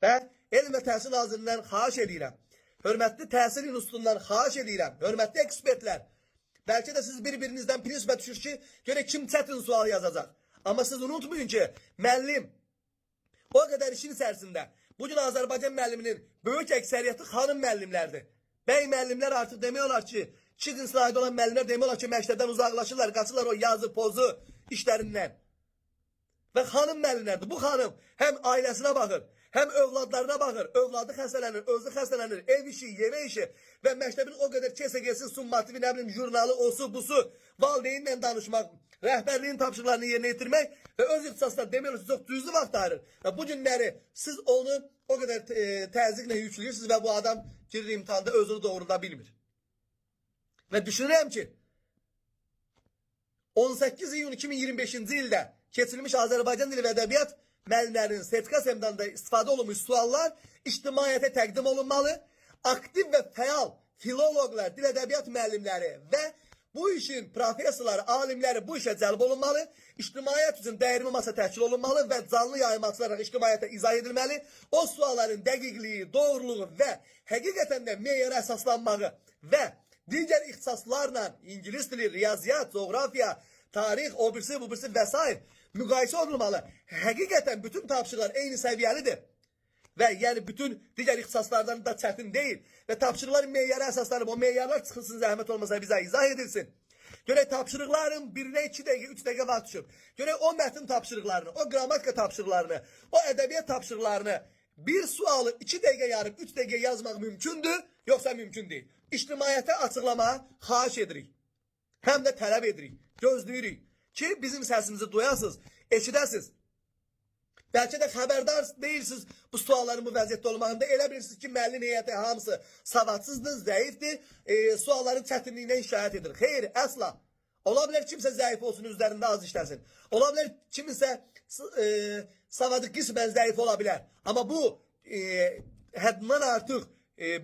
Və Elm və Təhsil Nazirindən xahiş edirəm. Hörmətli təhsil institutundan xahiş edirəm. Hörmətli ekspertlər. Bəlkə də siz bir-birinizdən prinsipə düşür ki, görə kim çətin sual yazacaq. Amma siz unutmayın ki, müəllim o qədər işin içərisində bugün Azərbaycan müəlliminin böyük əksəriyyəti xanım müəllimlərdir. Bəy müəllimlər artıq demək olar ki, kiçik sahədə olan müəllimlər demək olar ki, məktəbdən uzaqlaşırlar, qaçırlar o yazı, pozu işlərindən. Və xanım müəllimlərdir. Bu xanım həm ailəsinə baxır, həm övladlarına baxır. Övladı xəstələnir, özü xəstələnir, ev işi, yemək işi və məktəbin o qədər KSG-si, summativi, nə bilim, jurnalı, osu, busu, valideynlə danışmaq, rəhbərliyin tapşırıqlarını yerinə yetirmək və öz ixtisasında demək olar ki, çox düzlü vaxt ayırır. Və bu günləri siz onu o qədər təzyiqlə yükləyirsiniz və bu adam girir imtihanda özünü doğruda bilmir. Və düşünürəm ki, 18 iyun 2025-ci ildə keçirilmiş Azərbaycan dili və ədəbiyyat müəllimlərinin sertifikasiya imtahanında istifadə olunmuş suallar ictimaiyyətə təqdim olunmalı. Aktiv və fəal filoloqlar, dil ədəbiyyat müəllimləri və bu işin professorları, alimləri bu işə cəlb olunmalı. İctimaiyyət üçün dəyirmi masa təşkil olunmalı və canlı yayım açılaraq ictimaiyyətə izah edilməli. O sualların dəqiqliyi, doğruluğu və həqiqətən də meyara əsaslanmağı və digər ixtisaslarla İngilis dili, riyaziyyat, coğrafiya, tarix, o birisi, bu birisi və s. müqayisə olunmalı. Həqiqətən bütün tapşırıqlar eyni səviyyəlidir. Və yəni bütün digər ixtisaslardan da çətin deyil. Və tapşırıqların meyarı əsaslanıb, o meyarlar çıxılsın, zəhmət olmasa bizə izah edilsin. Görək tapşırıqların 1-ə 2 dəqiqə, 3 dəqiqə vaxt düşüb. Görək o mətn tapşırıqlarını, o qrammatika tapşırıqlarını, o ədəbiyyat tapşırıqlarını bir sualı 2 dəqiqə yarım, 3 dəqiqə yazmaq mümkündür, yoxsa mümkün deyil. İctimaiyyətə açıqlamağa xahiş edirik. Həm də tələb edirik, gözləyirik ki, bizim səsimizi duyasınız, eşidəsiniz. Bəlkə də xəbərdar deyilsiniz bu sualların bu vəziyyətdə olmağında. Elə bilirsiniz ki, müəllim heyəti hamısı savadsızdır, zəifdir, sualların çətinliyinə şikayət edir. Xeyr, əsla. Ola bilər kimsə zəif olsun, üzərində az işləsin. Ola bilər kiminsə savadı qismən zəif ola bilər. Amma bu həddindən artıq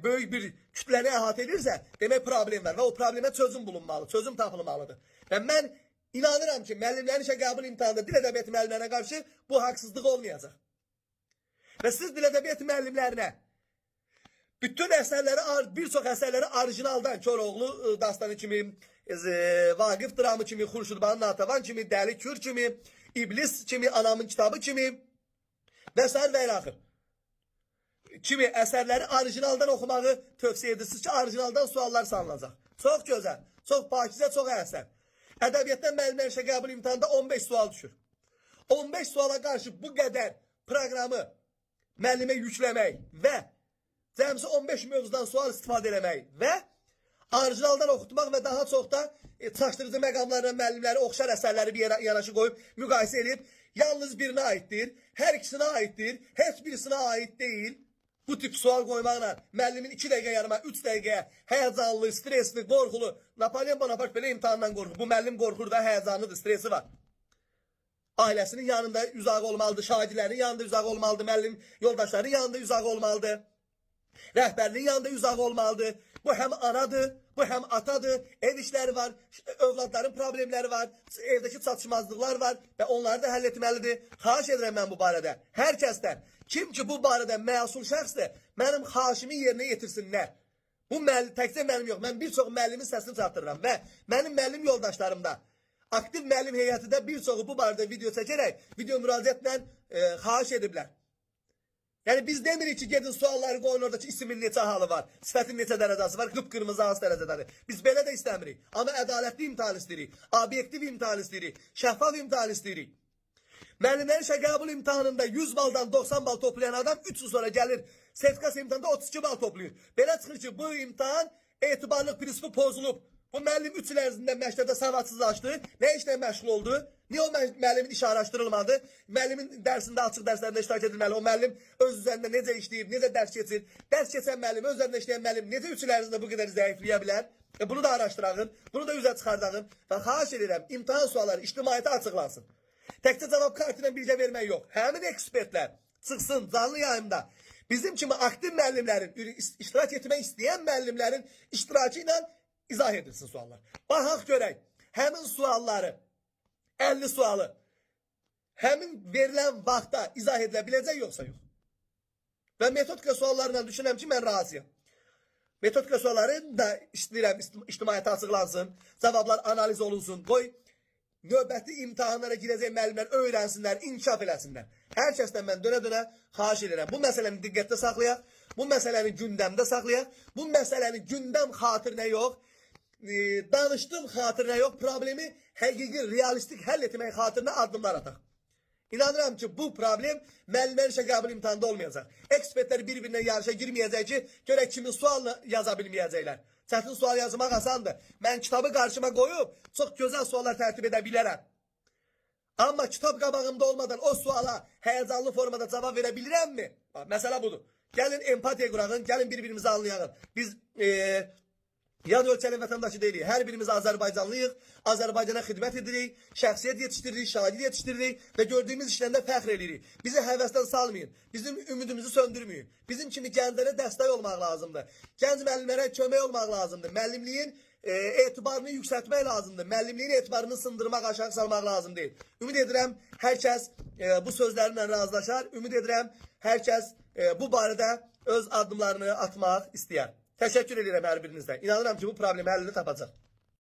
böyük bir kütləni əhatə edirsə, demək problem var və o problemə çözüm bulunmalı, çözüm tapılmalıdır. Və mən İnanıram ki, müəllimlərin işə qəbul imtahanında dil ədəbiyyatı müəllimlərinə qarşı bu haqsızlıq olmayacaq. Və siz dil ədəbiyyatı müəllimlərinə bütün əsərləri, bir çox əsərləri orijinaldan, Koroğlu dastanı kimi, Vaqif dramı kimi, Xurşudbanu Natəvan kimi, Dəli Kür kimi, İblis kimi, Anamın kitabı kimi və s. və ilaxır kimi əsərləri orijinaldan oxumağı tövsiyə edirsiniz ki, orijinaldan suallar salınacaq. Çox gözəl, çox pakizə, çox əsər. Ədəbiyyatdan müəllimlərin işə qəbul imtahanında 15 sual düşür. 15 suala qarşı bu qədər proqramı müəllimə yükləmək və cəmsi 15 mövzudan sual istifadə eləmək və orijinaldan oxutmaq və daha çox da çaşdırıcı məqamlarla müəllimləri oxşar əsərləri bir yanaşı qoyub müqayisə edib yalnız birinə aiddir, hər ikisinə aiddir, heç birisinə aid deyil. Bu tip sual qoymaqla müəllimin 2 dəqiqə yarıma, 3 dəqiqəyə həyəcanlı, stresli, qorxulu, Napoleon Bonaparte belə imtahandan qorxur. Bu müəllim qorxur da, həyəcanlıdır, stresi var. Ailəsinin yanında üzağı olmalıdır, şagirdlərin yanında üzağı olmalıdır, müəllim yoldaşların yanında üzağı olmalıdır, rəhbərliyin yanında üzağı olmalıdır. Bu həm anadır, bu həm atadır, ev işləri var, övladların problemləri var, evdəki çatışmazlıqlar var və onları da həll etməlidir. Xahiş edirəm mən bu barədə hər kəsdən. Kim ki bu barədə məsul şəxsdir, mənim xahişimi yerinə yetirsinlər. Bu təkcə mənim yox, mən bir çox müəllimin səsini çatdırıram və mənim müəllim yoldaşlarım da aktiv müəllim heyəti də bir çoxu bu barədə video çəkərək, video müraciətlə xahiş ediblər. Yəni biz demirik ki, gedin sualları qoyun oradakı isimin neçə halı var, sifətin neçə dərəcəsi var, qıpqırmızı az dərəcədədir. Biz belə də istəmirik. Amma ədalətli imtahan istəyirik, obyektiv imtahan istəyirik, şəffaf imtahan istəyirik. Müəllimlərin işə qəbul imtahanında 100 baldan 90 bal toplayan adam 3 yıl sonra gəlir, sertifikasiya imtahanında 32 bal toplayır. Belə çıxır ki, bu imtahan etibarlıq prinsipi pozulub. Bu müəllim 3 il ərzində məktəbdə savadsızlaşdı, nə işlə məşğul oldu? Niyə o müəllimin işi araşdırılmadı? Müəllimin dərsində, açıq dərslərində iştirak edilməli. O müəllim öz üzərində necə işləyir, necə dərs keçir? Dərs keçən müəllim, öz üzərində işləyən müəllim necə 3 il ərzində bu qədər zəifləyə bilər? Bunu da araşdırağın, bunu da üzə çıxardağın və xahiş edirəm, imtahan sualları ictimaiyyətə açıqlansın. Təkcə cavab kartı ilə birgə vermək yox. Həmin ekspertlər çıxsın canlı yayımda. Bizim kimi aktiv müəllimlərin, iştirak etmək istəyən müəllimlərin iştirakı ilə izah edilsin suallar. Baxaq görək, həmin sualları, 50 sualı, həmin verilən vaxtda izah edilə biləcək yoxsa yox? Və metodika suallarla düşünürəm ki, mən razıyam. Metodika sualları da istəyirəm ictimaiyyətə açıqlansın, cavablar analiz olunsun, qoy növbəti imtahanlara girəcək müəllimlər öyrənsinlər, inkişaf eləsinlər. Hər kəsdən mən dönə-dönə xahiş edirəm. Bu məsələni diqqətdə saxlayaq, bu məsələni gündəmdə saxlayaq, bu məsələni gündəm xatirinə yox, danışdığım xatirinə yox, problemi həqiqi, realistik həll etmək xatirinə addımlar ataq. İnanıram ki, bu problem müəllimlər işə qəbul imtahanında olmayacaq. Ekspertlər bir-birinə yarışa girməyəcək ki, görək kimin sualını yaza bilməyəcəklər. Çətin sual yazmaq asandır. Mən kitabı qarşıma qoyub çox gözəl suallar tərtib edə bilərəm. Amma kitab qabağımda olmadan o suala həyəcanlı formada cavab verə bilirəmmi? Məsələ budur. Gəlin empatiya qurağın, gəlin bir-birimizi anlayalım. Biz yad ölkəli vətəndaşı deyilik. Hər birimiz Azərbaycanlıyıq. Azərbaycana xidmət edirik, şəxsiyyət yetişdiririk, şagird yetişdiririk və gördüyümüz işlərdə fəxr edirik. Bizi həvəsdən salmayın. Bizim ümidimizi söndürməyin. Bizim kimi gənclərə dəstək olmaq lazımdır. Gənc müəllimlərə kömək olmaq lazımdır. Müəllimliyin etibarını yüksəltmək lazımdır. Müəllimliyin etibarını sındırmaq, aşağı salmaq lazım deyil. Ümid edirəm hər kəs bu sözlərimlə razılaşar. Ümid edirəm hər kəs bu barədə öz addımlarını atmaq istəyər. Təşəkkür edirəm hər birinizdən. İnanıram ki, bu problemi həllini tapacaq.